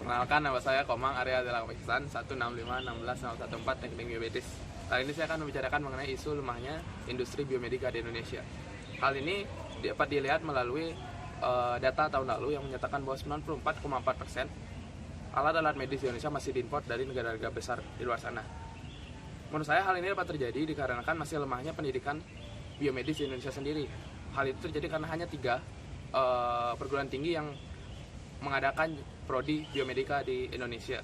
Perkenalkan, nama saya Komang Arya Adela Kapisan, 165161014 Teknik Biomedis. Kali ini saya akan membicarakan mengenai isu lemahnya industri biomedika di Indonesia. Hal ini dapat dilihat melalui data tahun lalu yang menyatakan bahwa 94,4% alat-alat medis di Indonesia masih diimpor dari negara-negara besar di luar sana. Menurut saya hal ini dapat terjadi dikarenakan masih lemahnya pendidikan biomedis di Indonesia sendiri. Hal itu terjadi karena hanya 3 perguruan tinggi yang mengadakan prodi biomedika di Indonesia.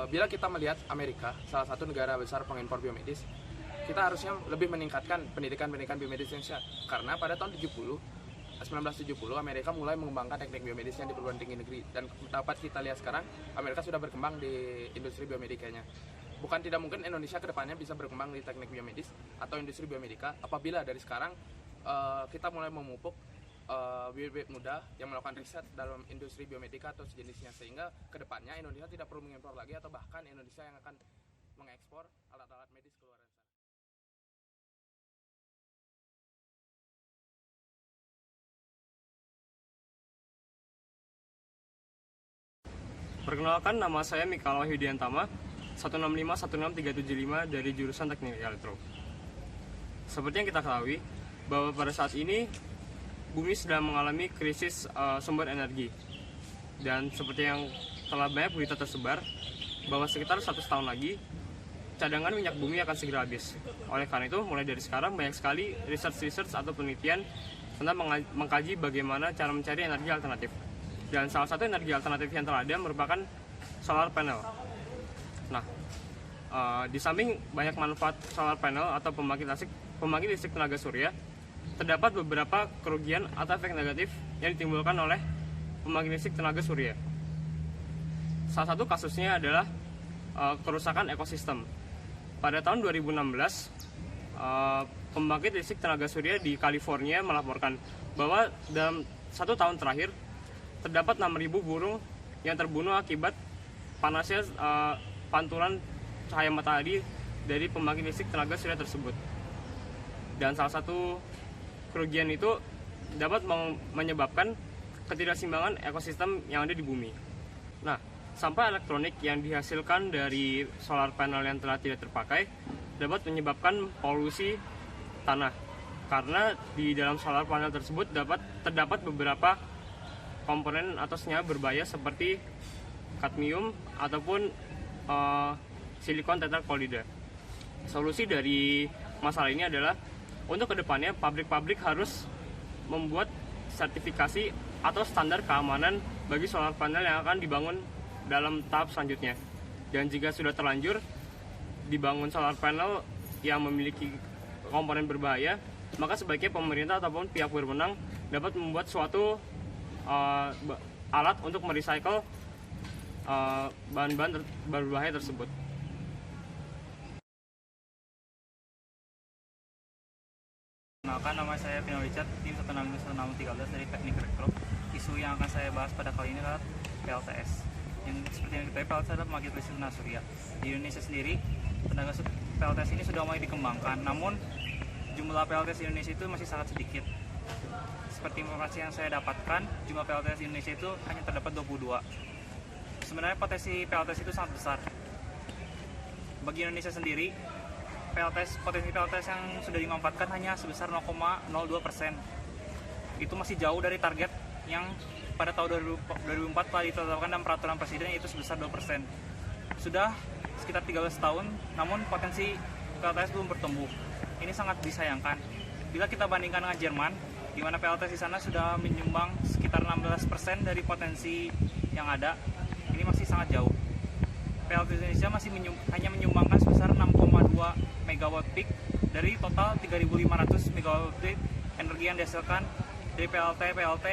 Bila kita melihat Amerika, salah satu negara besar pengimpor biomedis, kita harusnya lebih meningkatkan pendidikan biomedis Indonesia. Karena pada tahun 1970 Amerika mulai mengembangkan teknik biomedisnya di perguruan tinggi negeri, dan dapat kita lihat sekarang Amerika sudah berkembang di industri biomedikanya. Bukan tidak mungkin Indonesia kedepannya bisa berkembang di teknik biomedis atau industri biomedika apabila dari sekarang kita mulai memupuk bibit muda yang melakukan riset dalam industri biomedika atau sejenisnya, sehingga kedepannya Indonesia tidak perlu mengimpor lagi atau bahkan Indonesia yang akan mengekspor alat-alat medis ke luar sana. Perkenalkan, nama saya Mikal Wahyudiantama, 165-16375 dari jurusan Teknik Elektro. Seperti yang kita ketahui, bahwa pada saat ini bumi sedang mengalami krisis sumber energi. Dan seperti yang telah banyak berita tersebar, bahwa sekitar 1 tahun lagi, cadangan minyak bumi akan segera habis. Oleh karena itu, mulai dari sekarang banyak sekali research atau penelitian tentang mengkaji bagaimana cara mencari energi alternatif. Dan salah satu energi alternatif yang telah ada merupakan solar panel. Nah, di samping banyak manfaat solar panel atau pembangkit listrik tenaga surya, terdapat beberapa kerugian atau efek negatif yang ditimbulkan oleh pembangkit listrik tenaga surya. Salah satu kasusnya adalah kerusakan ekosistem. Pada tahun 2016, pembangkit listrik tenaga surya di California melaporkan bahwa dalam 1 tahun terakhir terdapat 6.000 burung yang terbunuh akibat panasnya pantulan cahaya matahari dari pembangkit listrik tenaga surya tersebut. Dan salah satu kerugian itu dapat menyebabkan ketidakseimbangan ekosistem yang ada di bumi. Nah, sampah elektronik yang dihasilkan dari solar panel yang telah tidak terpakai dapat menyebabkan polusi tanah, karena di dalam solar panel tersebut terdapat beberapa komponen atau senyawa berbahaya seperti kadmium ataupun silikon tetraklorida. Solusi dari masalah ini adalah untuk kedepannya pabrik-pabrik harus membuat sertifikasi atau standar keamanan bagi solar panel yang akan dibangun dalam tahap selanjutnya. Dan jika sudah terlanjur dibangun solar panel yang memiliki komponen berbahaya, maka sebaiknya pemerintah ataupun pihak berwenang dapat membuat suatu alat untuk merecycle bahan-bahan berbahaya tersebut. Perkenalkan, nama saya Pino Richard, tim 1651613 dari Teknik Elektro. Isu yang akan saya bahas pada kali ini adalah PLTS. Yang seperti yang kita tahu, PLTS adalah pembangkit listrik tenaga surya. Di Indonesia sendiri, PLTS ini sudah mulai dikembangkan, namun jumlah PLTS di Indonesia itu masih sangat sedikit. Seperti informasi yang saya dapatkan, jumlah PLTS di Indonesia itu hanya terdapat 22. Sebenarnya potensi PLTS itu sangat besar. Bagi Indonesia sendiri, potensi PLTS yang sudah dimanfaatkan hanya sebesar 0,02%. Itu masih jauh dari target yang pada tahun 2004 telah ditetapkan dalam peraturan presiden, yaitu sebesar 2%. Sudah sekitar 13 tahun, namun potensi PLTS belum bertumbuh. Ini sangat disayangkan. Bila kita bandingkan dengan Jerman, di mana PLTS di sana sudah menyumbang sekitar 16% dari potensi yang ada, ini masih sangat jauh. PLTS Indonesia masih hanya menyumbangkan sebesar 6,2 megawatt peak dari total 3.500 megawatt peak energi yang dihasilkan dari PLT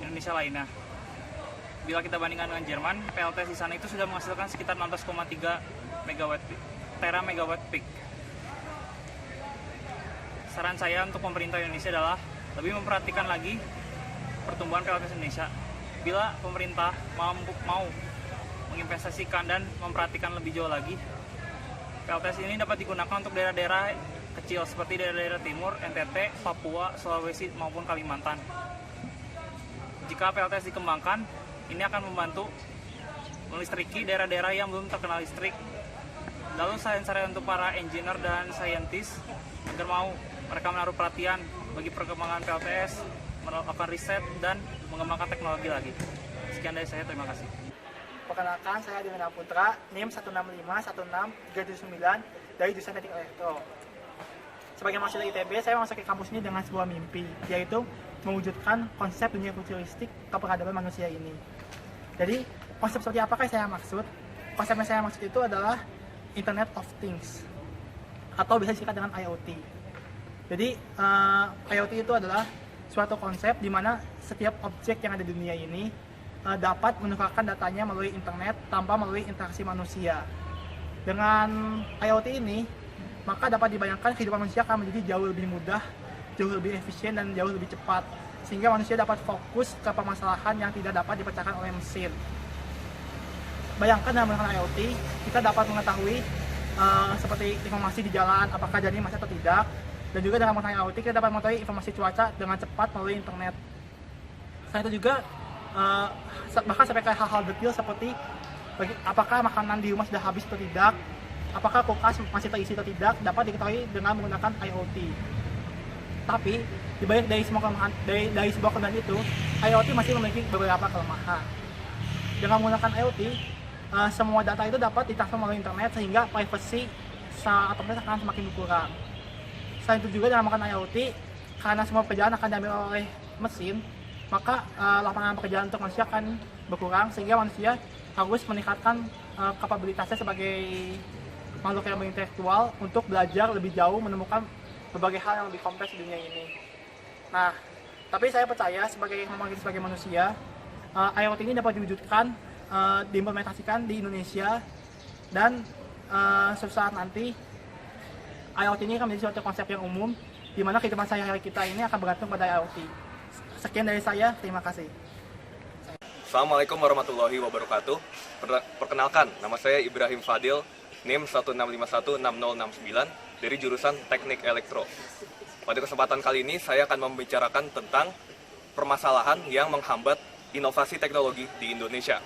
Indonesia lainnya. Bila kita bandingkan dengan Jerman, PLTS di sana itu sudah menghasilkan sekitar 16,3 megawatt peak. Saran saya untuk pemerintah Indonesia adalah lebih memperhatikan lagi pertumbuhan PLTS Indonesia. Bila pemerintah mau menginvestasikan dan memperhatikan lebih jauh lagi, PLTS ini dapat digunakan untuk daerah-daerah kecil seperti daerah-daerah timur, NTT, Papua, Sulawesi maupun Kalimantan. jika PLTS dikembangkan, ini akan membantu melistriki daerah-daerah yang belum terkena listrik. Lalu saran-saran untuk para engineer dan scientist agar mau mereka menaruh perhatian bagi perkembangan PLTS, melakukan riset dan mengembangkan teknologi lagi. Sekian dari saya, terima kasih. Perkenalkan, saya Adinda Putra, NIM 1651639 dari jurusan Teknik Elektro. Sebagai mahasiswa ITB, saya masuk ke kampus ini dengan sebuah mimpi, yaitu mewujudkan konsep dunia futuristik keperadaban manusia ini. Jadi, konsep seperti apakah yang saya maksud? Konsep yang saya maksud itu adalah Internet of Things, atau bisa disingkat dengan IoT. Jadi, IoT itu adalah suatu konsep di mana setiap objek yang ada di dunia ini dapat menukarkan datanya melalui internet tanpa melalui interaksi manusia. Dengan IoT ini, maka dapat dibayangkan kehidupan manusia akan menjadi jauh lebih mudah, jauh lebih efisien, dan jauh lebih cepat, sehingga manusia dapat fokus ke permasalahan yang tidak dapat dipecahkan oleh mesin. Bayangkan dengan menggunakan IoT, kita dapat mengetahui seperti informasi di jalan, apakah jalan ini macet atau tidak, dan juga dengan menggunakan IoT kita dapat mengetahui informasi cuaca dengan cepat melalui internet. Selain itu juga bahkan sampai ke hal-hal detail seperti apakah makanan di rumah sudah habis atau tidak, apakah kulkas masih terisi atau tidak, dapat diketahui dengan menggunakan IoT. Tapi dibalik dari semua kelemahan, dari sebuah kelebihan itu, IoT masih memiliki beberapa kelemahan. Dengan menggunakan IoT, semua data itu dapat ditransfer melalui internet sehingga privacy otomatis akan semakin berkurang. Selain itu juga dengan menggunakan IoT, karena semua pekerjaan akan diambil oleh mesin, maka lapangan pekerjaan untuk manusia akan berkurang, sehingga manusia harus meningkatkan kapabilitasnya sebagai makhluk yang berintelektual untuk belajar lebih jauh, menemukan berbagai hal yang lebih kompleks di dunia ini. Nah, tapi saya percaya sebagai manusia, IoT ini dapat diwujudkan, diimplementasikan di Indonesia, dan suatu saat nanti IoT ini akan menjadi suatu konsep yang umum, di mana kehidupan sehari-hari kita ini akan bergantung pada IoT. Sekian dari saya, terima kasih. Assalamualaikum warahmatullahi wabarakatuh. Perkenalkan, nama saya Ibrahim Fadil, NIM 1651609 dari jurusan Teknik Elektro. Pada kesempatan kali ini saya akan membicarakan tentang permasalahan yang menghambat inovasi teknologi di Indonesia.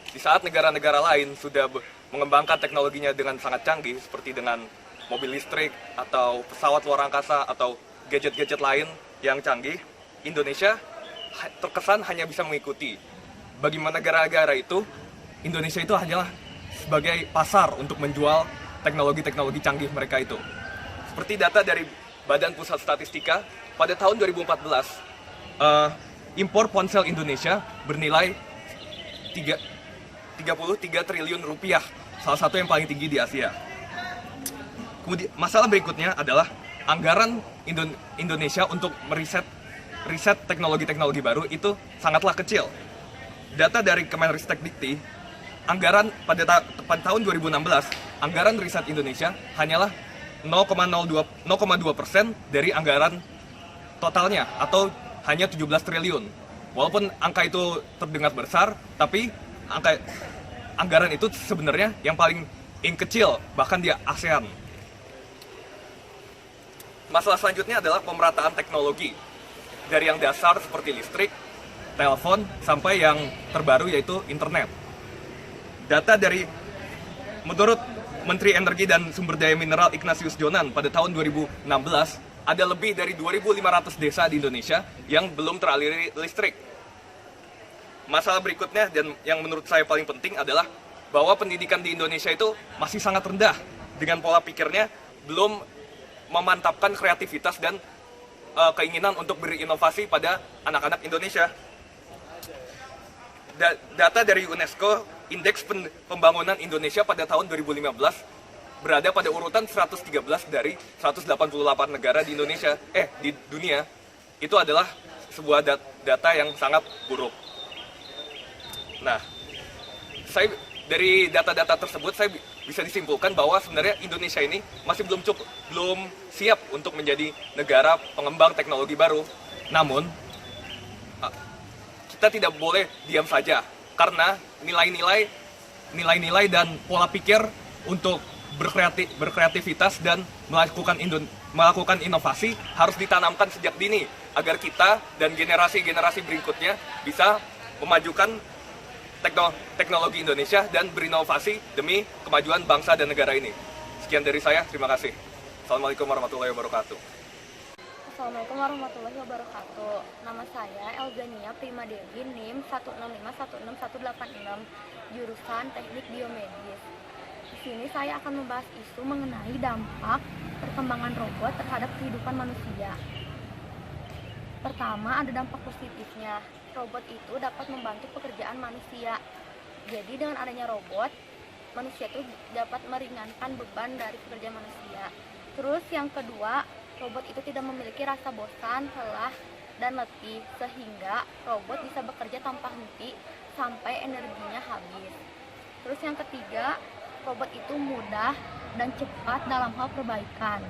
Di saat negara-negara lain sudah mengembangkan teknologinya dengan sangat canggih, seperti dengan mobil listrik atau pesawat luar angkasa atau gadget-gadget lain yang canggih, Indonesia terkesan hanya bisa mengikuti. Bagi negara-negara itu, Indonesia itu hanyalah sebagai pasar untuk menjual teknologi-teknologi canggih mereka itu. Seperti data dari Badan Pusat Statistika, pada tahun 2014, impor ponsel Indonesia bernilai 33 triliun rupiah, salah satu yang paling tinggi di Asia. Kemudian, masalah berikutnya adalah anggaran Indonesia untuk riset teknologi-teknologi baru itu sangatlah kecil. Data dari Kemenristek-Dikti, anggaran pada tahun 2016, anggaran riset Indonesia hanyalah 0,2% dari anggaran totalnya, atau hanya 17 triliun. Walaupun angka itu terdengar besar, tapi anggaran itu sebenarnya yang paling kecil, bahkan di ASEAN. Masalah selanjutnya adalah pemerataan teknologi. Dari yang dasar seperti listrik, telepon, sampai yang terbaru yaitu internet. Data dari menurut Menteri Energi dan Sumber Daya Mineral Ignatius Jonan pada tahun 2016, ada lebih dari 2.500 desa di Indonesia yang belum teraliri listrik. Masalah berikutnya dan yang menurut saya paling penting adalah bahwa pendidikan di Indonesia itu masih sangat rendah, dengan pola pikirnya belum memantapkan kreativitas dan keinginan untuk berinovasi pada anak-anak Indonesia. Data dari UNESCO, Indeks Pembangunan Indonesia pada tahun 2015 berada pada urutan 113 dari 188 negara di di dunia. Itu adalah sebuah data yang sangat buruk. Nah, dari data-data tersebut saya bisa disimpulkan bahwa sebenarnya Indonesia ini masih belum siap untuk menjadi negara pengembang teknologi baru. Namun, kita tidak boleh diam saja, karena nilai-nilai dan pola pikir untuk berkreativitas dan melakukan inovasi harus ditanamkan sejak dini agar kita dan generasi-generasi berikutnya bisa memajukan teknologi Indonesia dan berinovasi demi kemajuan bangsa dan negara ini. Sekian dari saya, terima kasih. Assalamualaikum warahmatullahi wabarakatuh. Assalamualaikum warahmatullahi wabarakatuh. Nama saya Elzania Prima Dewi, NIM 165161186, jurusan Teknik Biomedis. Di sini saya akan membahas isu mengenai dampak perkembangan robot terhadap kehidupan manusia. Pertama, ada dampak positifnya. Robot itu dapat membantu pekerjaan manusia. Jadi dengan adanya robot, manusia itu dapat meringankan beban dari pekerjaan manusia. Terus yang kedua, robot itu tidak memiliki rasa bosan, lelah, dan letih, sehingga robot bisa bekerja tanpa henti sampai energinya habis. Terus yang ketiga, robot itu mudah dan cepat dalam hal perbaikan.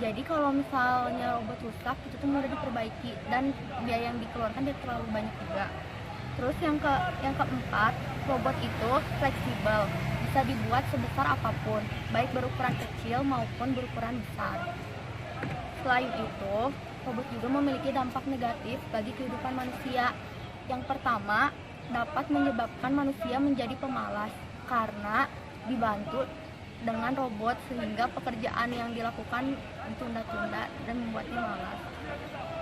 Jadi kalau misalnya robot rusak, itu tuh mudah diperbaiki dan biaya yang dikeluarkan tidak terlalu banyak juga. Terus yang keempat, robot itu fleksibel, bisa dibuat sebesar apapun, baik berukuran kecil maupun berukuran besar. Selain itu, robot juga memiliki dampak negatif bagi kehidupan manusia. Yang pertama, dapat menyebabkan manusia menjadi pemalas karena dibantu dengan robot sehingga pekerjaan yang dilakukan ditunda-tunda dan membuatnya malas.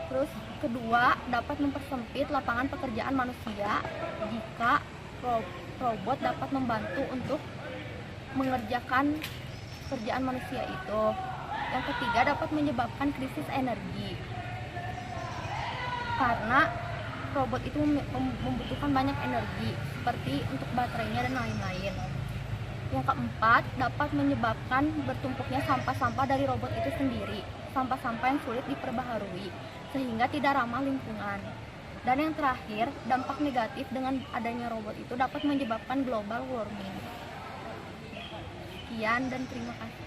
Terus kedua, dapat mempersempit lapangan pekerjaan manusia jika robot dapat membantu untuk mengerjakan pekerjaan manusia itu. Yang ketiga, dapat menyebabkan krisis energi karena robot itu membutuhkan banyak energi seperti untuk baterainya dan lain-lain. Yang keempat, dapat menyebabkan bertumpuknya sampah-sampah dari robot itu sendiri, sampah-sampah yang sulit diperbaharui sehingga tidak ramah lingkungan. Dan yang terakhir, dampak negatif dengan adanya robot itu dapat menyebabkan global warming. Sekian dan terima kasih.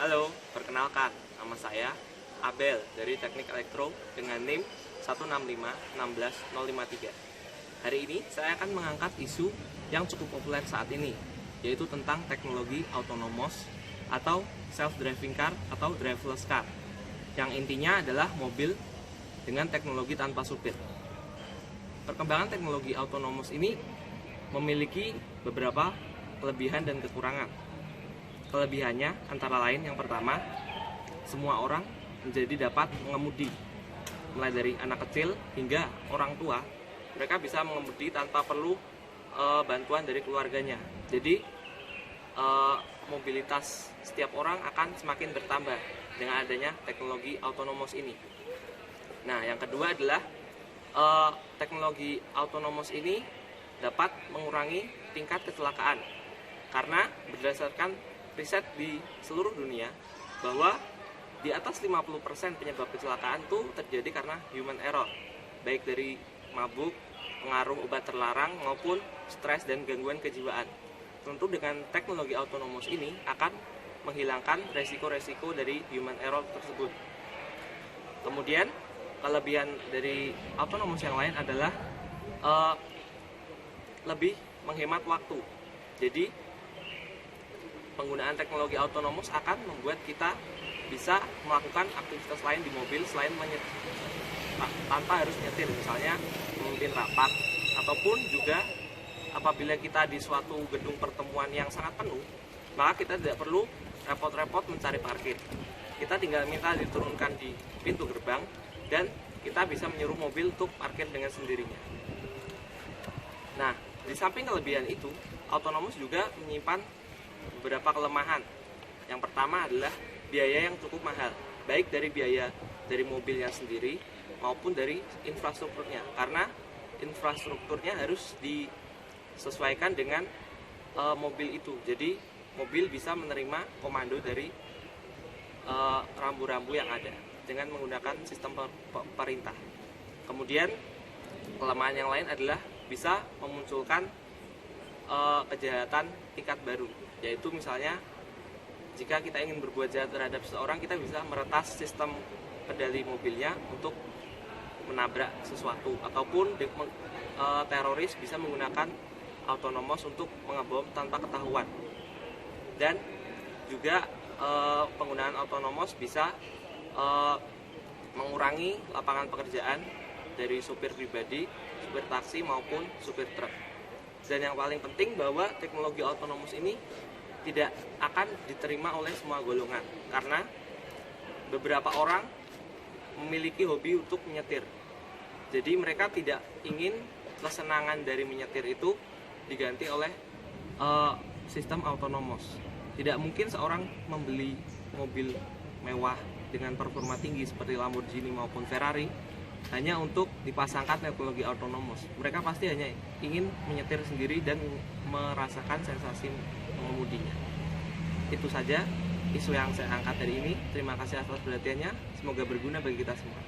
Halo, perkenalkan, nama saya Abel dari Teknik Elektro dengan NIM 165161053. Hari ini saya akan mengangkat isu yang cukup populer saat ini, yaitu tentang teknologi autonomous atau self-driving car atau driverless car, yang intinya adalah mobil dengan teknologi tanpa supir. Perkembangan teknologi autonomous ini memiliki beberapa kelebihan dan kekurangan. Kelebihannya antara lain yang pertama, semua orang menjadi dapat mengemudi, mulai dari anak kecil hingga orang tua. Mereka bisa mengemudi tanpa perlu bantuan dari keluarganya. Jadi mobilitas setiap orang akan semakin bertambah dengan adanya teknologi autonomous ini. Nah, yang kedua adalah teknologi autonomous ini dapat mengurangi tingkat kecelakaan, karena berdasarkan riset di seluruh dunia bahwa di atas 50% penyebab kecelakaan itu terjadi karena human error, baik dari mabuk, pengaruh obat terlarang, maupun stres dan gangguan kejiwaan. Tentu dengan teknologi autonomous ini akan menghilangkan resiko-resiko dari human error tersebut. Kemudian kelebihan dari autonomous yang lain adalah lebih menghemat waktu. Jadi penggunaan teknologi autonomous akan membuat kita bisa melakukan aktivitas lain di mobil selain tanpa harus nyetir, misalnya memimpin rapat, ataupun juga apabila kita di suatu gedung pertemuan yang sangat penuh, maka kita tidak perlu repot-repot mencari parkir. Kita tinggal minta diturunkan di pintu gerbang dan kita bisa menyuruh mobil untuk parkir dengan sendirinya. Nah, di samping kelebihan itu, autonomous juga menyimpan beberapa kelemahan. Yang pertama adalah biaya yang cukup mahal, baik dari biaya dari mobilnya sendiri maupun dari infrastrukturnya, karena infrastrukturnya harus disesuaikan dengan mobil itu. Jadi mobil bisa menerima komando dari rambu-rambu yang ada dengan menggunakan sistem perintah. Kemudian kelemahan yang lain adalah bisa memunculkan kejahatan tingkat baru, yaitu misalnya jika kita ingin berbuat jahat terhadap seseorang, kita bisa meretas sistem kendali mobilnya untuk menabrak sesuatu, ataupun teroris bisa menggunakan autonomous untuk mengebom tanpa ketahuan. Dan juga penggunaan autonomous bisa mengurangi lapangan pekerjaan dari supir pribadi, supir taksi maupun supir truk. Dan yang paling penting bahwa teknologi autonomous ini tidak akan diterima oleh semua golongan karena beberapa orang memiliki hobi untuk menyetir. Jadi mereka tidak ingin kesenangan dari menyetir itu diganti oleh sistem autonomous. Tidak mungkin seorang membeli mobil mewah dengan performa tinggi seperti Lamborghini maupun Ferrari hanya untuk dipasangkan teknologi autonomous. Mereka pasti hanya ingin menyetir sendiri dan merasakan sensasi mengemudinya. Itu saja isu yang saya angkat hari ini. Terima kasih atas perhatiannya. Semoga berguna bagi kita semua.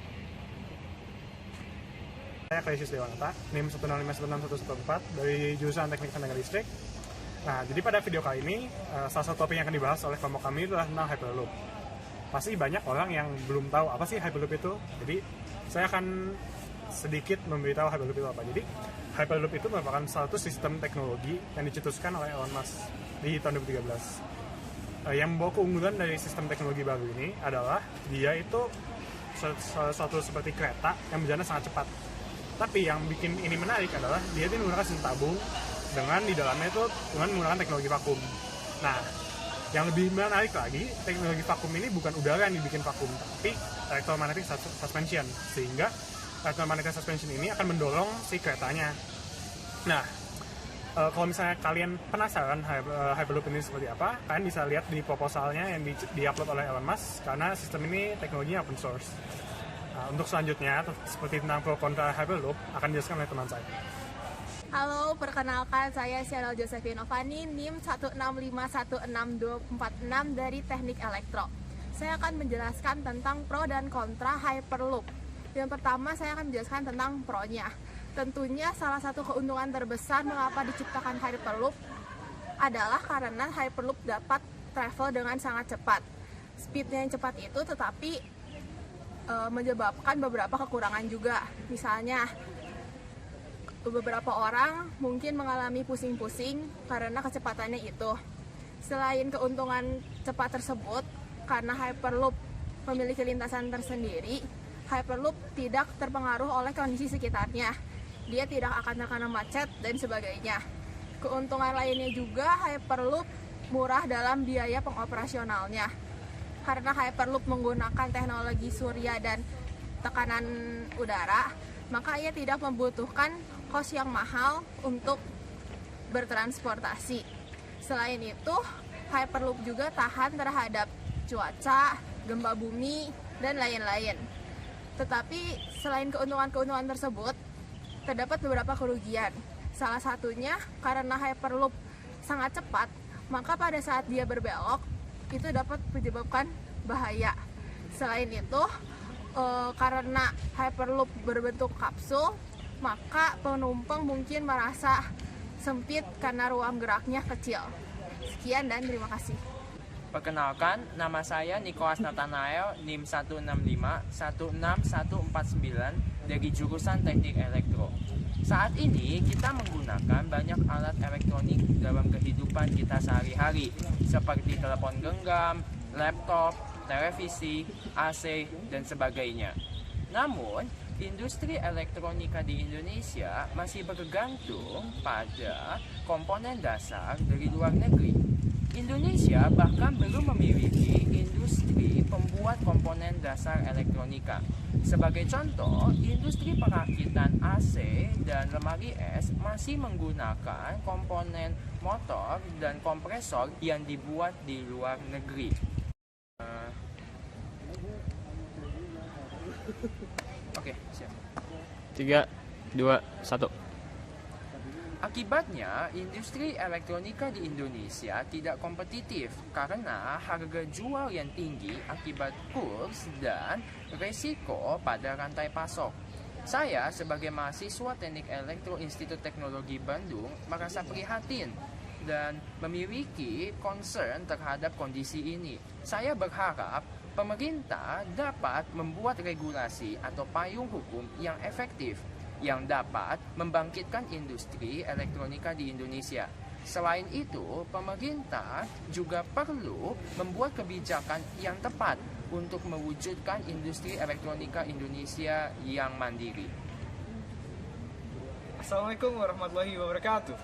Saya Klesius Dewanata, NIM 1651614 dari jurusan Teknik Tenaga Listrik. Nah, jadi pada video kali ini, salah satu topik yang akan dibahas oleh kelompok kami adalah tentang Hyperloop. Pasti banyak orang yang belum tahu apa sih Hyperloop itu. Jadi, saya akan sedikit memberitahu Hyperloop itu apa. Jadi, Hyperloop itu merupakan satu sistem teknologi yang dicetuskan oleh Elon Musk di tahun 2013. Yang membawa keunggulan dari sistem teknologi baru ini adalah dia itu suatu seperti kereta yang berjalan sangat cepat. Tapi yang bikin ini menarik adalah dia itu menggunakan sistem tabung dengan di dalamnya itu dengan menggunakan teknologi vakum. Nah, yang lebih menarik lagi, teknologi vakum ini bukan udara yang dibikin vakum, tapi electromagnetic suspension. Sehingga electromagnetic suspension ini akan mendorong si keretanya. Nah, kalau misalnya kalian penasaran Hyperloop ini seperti apa, kalian bisa lihat di proposalnya yang di-upload oleh Elon Musk, karena sistem ini teknologinya open source. Nah, untuk selanjutnya, seperti tentang pro kontra Hyperloop, akan dijelaskan oleh teman saya. Halo, perkenalkan saya Cheryl Josephine Novani, NIM 1651646 dari Teknik Elektro. Saya akan menjelaskan tentang pro dan kontra Hyperloop. Yang pertama, saya akan menjelaskan tentang pro-nya. Tentunya salah satu keuntungan terbesar mengapa diciptakan Hyperloop adalah karena Hyperloop dapat travel dengan sangat cepat. Speednya yang cepat itu tetapi menyebabkan beberapa kekurangan juga. Misalnya, beberapa orang mungkin mengalami pusing-pusing karena kecepatannya itu. Selain keuntungan cepat tersebut, karena Hyperloop memiliki lintasan tersendiri, Hyperloop tidak terpengaruh oleh kondisi sekitarnya. Dia tidak akan terkena macet dan sebagainya. Keuntungan lainnya juga Hyperloop murah dalam biaya pengoperasionalnya. Karena Hyperloop menggunakan teknologi surya dan tekanan udara, maka ia tidak membutuhkan kos yang mahal untuk bertransportasi. Selain itu, Hyperloop juga tahan terhadap cuaca, gempa bumi, dan lain-lain. Tetapi selain keuntungan-keuntungan tersebut, terdapat beberapa kerugian. Salah satunya karena Hyperloop sangat cepat, maka pada saat dia berbelok, itu dapat menyebabkan bahaya. Selain itu, karena Hyperloop berbentuk kapsul, maka penumpang mungkin merasa sempit karena ruang geraknya kecil. Sekian dan terima kasih. Perkenalkan, nama saya Nicholas Nathanael, NIM 165164149 dari jurusan Teknik Elektro. Saat ini kita menggunakan banyak alat elektronik dalam kehidupan kita sehari-hari, seperti telepon genggam, laptop, televisi, AC, dan sebagainya. Namun, industri elektronika di Indonesia masih bergantung pada komponen dasar dari luar negeri. Indonesia bahkan belum memiliki industri pembuat komponen dasar elektronika. Sebagai contoh, industri perakitan AC dan lemari es masih menggunakan komponen motor dan kompresor yang dibuat di luar negeri. Oke, siap. 3, 2, 1. Akibatnya, industri elektronika di Indonesia tidak kompetitif karena harga jual yang tinggi akibat kurs dan resiko pada rantai pasok. Saya sebagai mahasiswa Teknik Elektro Institut Teknologi Bandung merasa prihatin dan memiliki concern terhadap kondisi ini. Saya berharap pemerintah dapat membuat regulasi atau payung hukum yang efektif yang dapat membangkitkan industri elektronika di Indonesia. Selain itu, pemerintah juga perlu membuat kebijakan yang tepat untuk mewujudkan industri elektronika Indonesia yang mandiri. Assalamualaikum warahmatullahi wabarakatuh.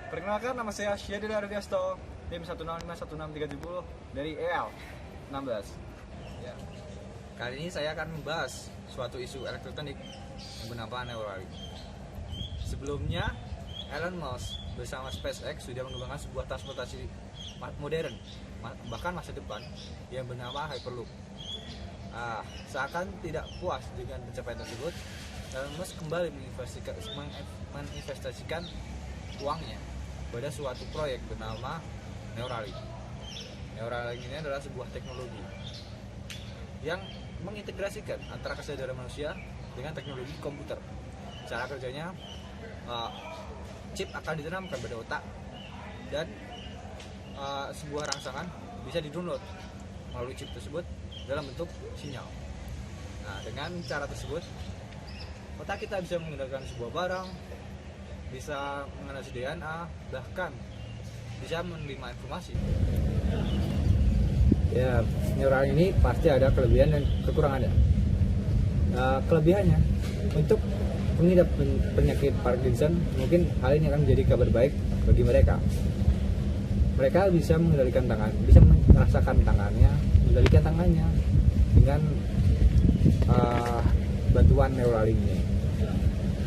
Perkenalkan, nama saya Syedil Ardiasto, NIM 1651670 dari EL 16. Ya. Kali ini saya akan membahas suatu isu elektronik yang bernama Neuralink. Sebelumnya, Elon Musk bersama SpaceX sudah mengembangkan sebuah transportasi modern, bahkan masa depan, yang bernama Hyperloop. Seakan tidak puas dengan pencapaian tersebut, Elon Musk kembali menginvestasikan uangnya pada suatu proyek bernama Neuralink. Neuralink ini adalah sebuah teknologi yang mengintegrasikan antara kesadaran manusia dengan teknologi komputer. Cara kerjanya, chip akan ditanamkan pada otak dan sebuah rangsangan bisa di-download melalui chip tersebut dalam bentuk sinyal. Nah, dengan cara tersebut otak kita bisa menggunakan sebuah barang, bisa menganalisis DNA, bahkan bisa menerima informasi. Ya, Neuralink ini pasti ada kelebihan dan kekurangannya. Kelebihannya, untuk pengidap penyakit Parkinson, mungkin hal ini akan menjadi kabar baik bagi mereka. Mereka bisa mengendalikan tangan, bisa merasakan tangannya, mengendalikan tangannya dengan bantuan Neuralink ini.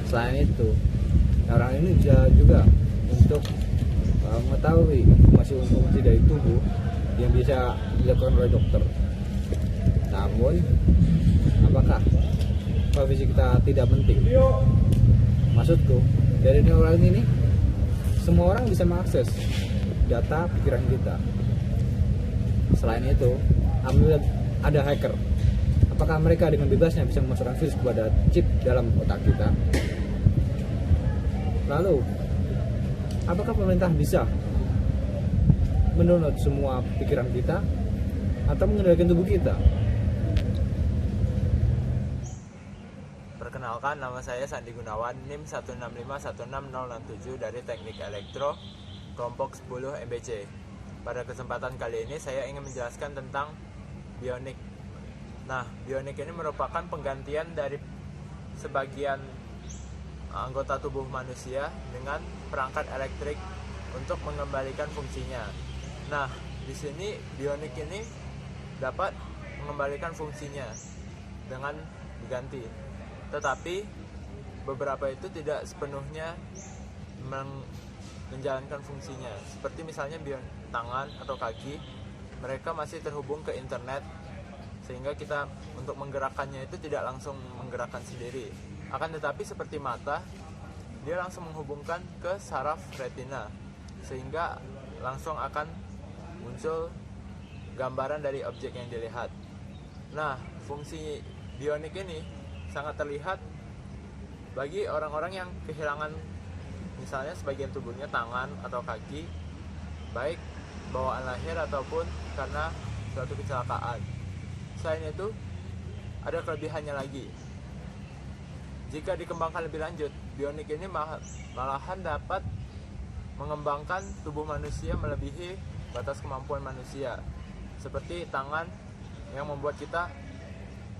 Selain itu, Neuralink ini bisa juga untuk mengetahui informasi dari tubuh yang bisa dilakukan oleh dokter. Namun, apakah profesi kita tidak penting? Maksudku, dari Neuralink ini semua orang bisa mengakses data pikiran kita. Selain itu, apabila ada hacker, apakah mereka dengan bebasnya bisa memasukkan virus kepada chip dalam otak kita? Lalu, apakah pemerintah bisa mendownload semua pikiran kita atau mengendalikan tubuh kita? Perkenalkan, nama saya Sandi Gunawan, NIM 165160667 dari Teknik Elektro, kelompok 10 MBC. Pada kesempatan kali ini saya ingin menjelaskan tentang bionik. Nah, bionik ini merupakan penggantian dari sebagian anggota tubuh manusia dengan perangkat elektrik untuk mengembalikan fungsinya. Nah, di sini bionik ini dapat mengembalikan fungsinya dengan diganti. Tetapi beberapa itu tidak sepenuhnya menjalankan fungsinya. Seperti misalnya tangan atau kaki, mereka masih terhubung ke internet sehingga kita untuk menggerakkannya itu tidak langsung menggerakkan sendiri. Akan tetapi seperti mata, dia langsung menghubungkan ke saraf retina sehingga langsung akan muncul gambaran dari objek yang dilihat. Nah, fungsi bionik ini sangat terlihat bagi orang-orang yang kehilangan misalnya sebagian tubuhnya, tangan atau kaki, baik bawaan lahir ataupun karena suatu kecelakaan. Selain itu, ada kelebihannya lagi. Jika dikembangkan lebih lanjut, bionik ini malahan dapat mengembangkan tubuh manusia melebihi batas kemampuan manusia. Seperti tangan yang membuat kita,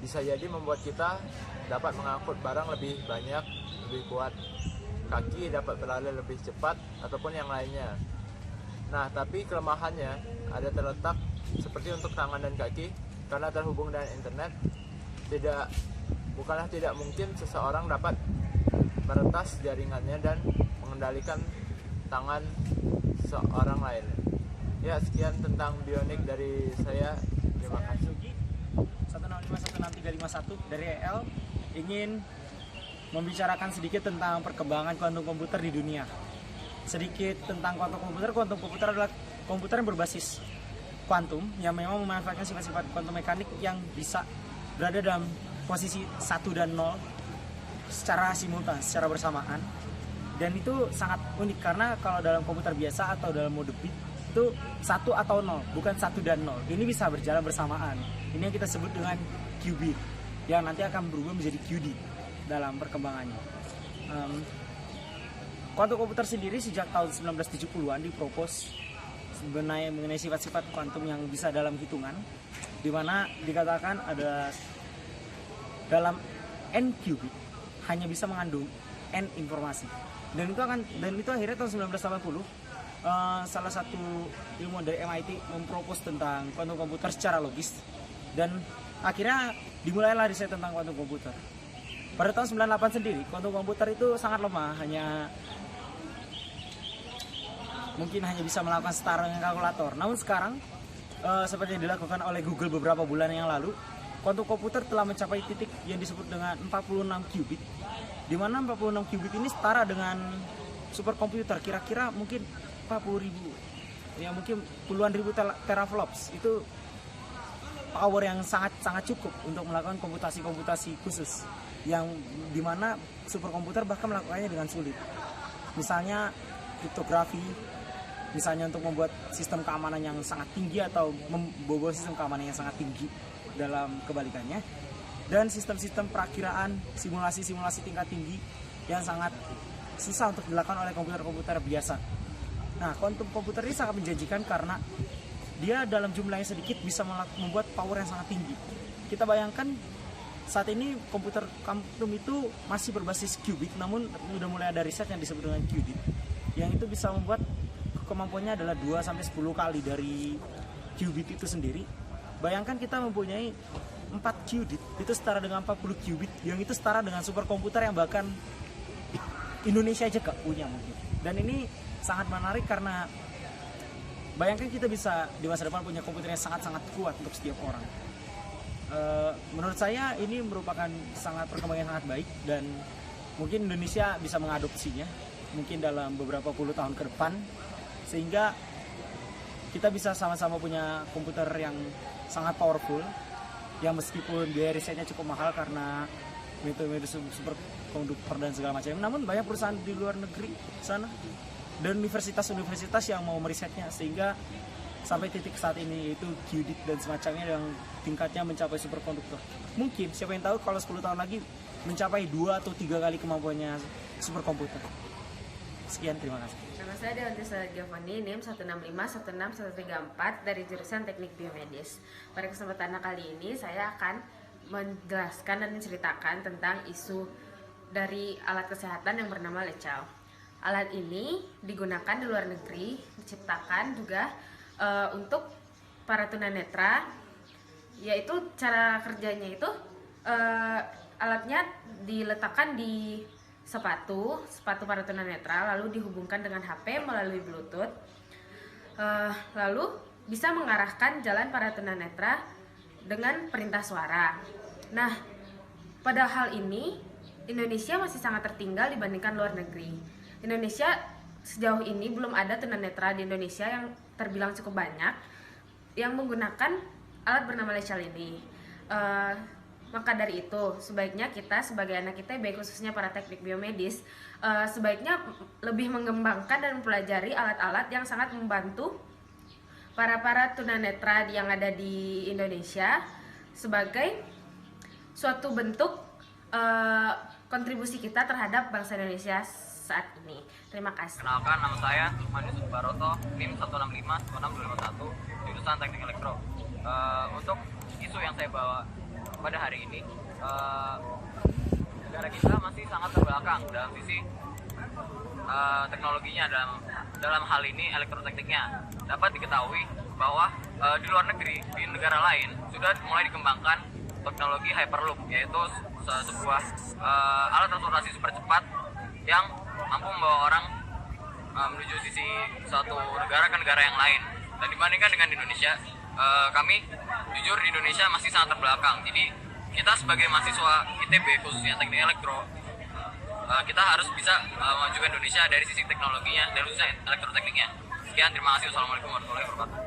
bisa jadi membuat kita dapat mengangkut barang lebih banyak, lebih kuat. Kaki dapat berlari lebih cepat, ataupun yang lainnya. Nah, tapi kelemahannya ada terletak seperti untuk tangan dan kaki, karena terhubung dengan internet, bukanlah tidak mungkin seseorang dapat meretas jaringannya dan mengendalikan tangan seorang lain. Ya, sekian tentang bionik dari saya. Terima kasih. 1651631 dari EL ingin membicarakan sedikit tentang perkembangan kuantum komputer di dunia. Sedikit tentang kuantum komputer adalah komputer yang berbasis kuantum yang memang memanfaatkan sifat-sifat kuantum mekanik yang bisa berada dalam posisi 1 dan 0 secara simultan, secara bersamaan. Dan itu sangat unik karena kalau dalam komputer biasa atau dalam mode bit itu 1 atau 0, bukan 1 dan 0. Ini bisa berjalan bersamaan. Ini yang kita sebut dengan qubit yang nanti akan berubah menjadi QD dalam perkembangannya. Kuantum komputer sendiri sejak tahun 1970-an dipropos mengenai sifat-sifat kuantum yang bisa dalam hitungan, di mana dikatakan ada dalam n qubit hanya bisa mengandung n informasi. Dan itu akhirnya tahun 1980 salah satu ilmuwan dari MIT mempropos tentang kuantum komputer secara logis, dan akhirnya dimulailah riset tentang kuantum komputer. Pada tahun 98 sendiri, kuantum komputer itu sangat lemah, mungkin hanya bisa melakukan setara dengan kalkulator. Namun sekarang, seperti yang dilakukan oleh Google beberapa bulan yang lalu, kuantum komputer telah mencapai titik yang disebut dengan 46 qubit, di mana 46 qubit ini setara dengan superkomputer, kira-kira mungkin 40.000, ya mungkin puluhan ribu teraflops. Itu power yang sangat cukup untuk melakukan komputasi khusus, yang dimana superkomputer bahkan melakukannya dengan sulit. Misalnya kriptografi, misalnya untuk membuat sistem keamanan yang sangat tinggi atau membobol sistem keamanan yang sangat tinggi dalam kebalikannya, dan sistem-sistem perakiraan, simulasi-simulasi tingkat tinggi yang sangat susah untuk dilakukan oleh komputer-komputer biasa. Nah, kuantum komputer ini sangat menjanjikan karena dia dalam jumlah yang sedikit bisa membuat power yang sangat tinggi. Kita bayangkan saat ini komputer kuantum itu masih berbasis qubit, namun sudah mulai ada riset yang disebut dengan qubit, yang itu bisa membuat kemampuannya adalah 2-10 kali dari qubit itu sendiri. Bayangkan kita mempunyai 4 qubit, itu setara dengan 40 qubit, yang itu setara dengan superkomputer yang bahkan Indonesia aja gak punya mungkin. Dan ini sangat menarik karena bayangkan kita bisa di masa depan punya komputer yang sangat-sangat kuat untuk setiap orang. Menurut saya ini merupakan perkembangan yang sangat baik, dan mungkin Indonesia bisa mengadopsinya mungkin dalam beberapa puluh tahun ke depan, sehingga kita bisa sama-sama punya komputer yang sangat powerful, yang meskipun biaya risetnya cukup mahal karena metode superkonduktor dan segala macam, namun banyak perusahaan di luar negeri sana dan universitas-universitas yang mau merisetnya, sehingga sampai titik saat ini yaitu qubit dan semacamnya yang tingkatnya mencapai superkonduktor. Mungkin siapa yang tahu kalau 10 tahun lagi mencapai 2 atau 3 kali kemampuannya superkomputer. Sekian, terima kasih. Nama saya Dewanti Giovanni, NIM 165161134 dari jurusan Teknik Biomedis. Pada kesempatan kali ini saya akan menjelaskan dan menceritakan tentang isu dari alat kesehatan yang bernama Lecal. Alat ini digunakan di luar negeri, diciptakan juga untuk para tunanetra, yaitu cara kerjanya itu alatnya diletakkan di sepatu para tunanetra, lalu dihubungkan dengan HP melalui Bluetooth, lalu bisa mengarahkan jalan para tunanetra dengan perintah suara. Nah, pada hal ini Indonesia masih sangat tertinggal dibandingkan luar negeri. Indonesia sejauh ini belum ada tunanetra di Indonesia yang terbilang cukup banyak yang menggunakan alat bernama Lecal ini. Maka dari itu, sebaiknya kita sebagai anak ITB, khususnya para teknik biomedis, sebaiknya lebih mengembangkan dan mempelajari alat-alat yang sangat membantu para tunanetra yang ada di Indonesia sebagai suatu bentuk kontribusi kita terhadap bangsa Indonesia saat ini. Terima kasih. Kenalkan, nama saya Lukman Yusuf Baroto, NIM 1656251, jurusan Teknik Elektro. Untuk isu yang saya bawa pada hari ini, negara kita masih sangat terbelakang dalam sisi teknologinya, dalam hal ini elektrotekniknya. Dapat diketahui bahwa di luar negeri, di negara lain sudah mulai dikembangkan teknologi Hyperloop, yaitu sebuah alat transportasi super cepat yang mampu membawa orang menuju sisi suatu negara ke negara yang lain. Dan dibandingkan dengan Indonesia, kami jujur di Indonesia masih sangat terbelakang. Jadi kita sebagai mahasiswa ITB, khususnya teknik elektro, kita harus bisa memajukan Indonesia dari sisi teknologinya, dari sisi elektrotekniknya. Sekian, terima kasih. Wassalamualaikum warahmatullahi wabarakatuh.